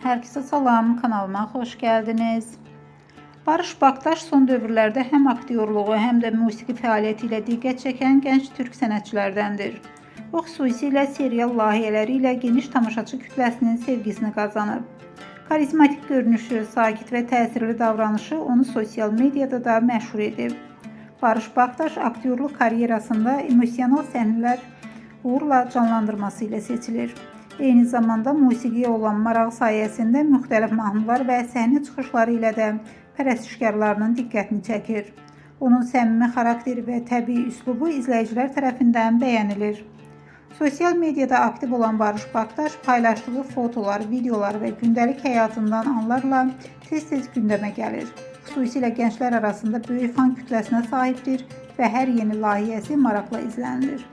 Herkese salam, kanalıma xoş gəldiniz. Barış Baktaş son dövrlərdə həm aktyorluğu, həm də musiqi fəaliyyəti ilə diqqət çəkən gənc türk sənətçilərdəndir. O, xüsusilə serial layihələri ilə geniş tamaşaçı kütləsinin sevgisini qazanıb. Karizmatik görünüşü, sakit və təsirli davranışı onu sosial mediada da məşhur edib. Barış Baktaş aktyorluq karyerasında emosional səhnələr uğurla canlandırması ilə seçilir. Eyni zamanda musiqiyə olan marağı sayəsində müxtəlif mahnılar və səhnə çıxışları ilə də pərəstişkarlarının diqqətini çəkir. Onun səmimi xarakteri və təbii üslubu izləyicilər tərəfindən bəyənilir. Sosial mediada aktiv olan Barış Baktaş paylaşdığı fotolar, videolar və gündəlik həyatından anlarla tez-tez gündəmə gəlir. Xüsusilə gənclər arasında böyük fan kütləsinə sahibdir və hər yeni layihəsi maraqla izlənilir.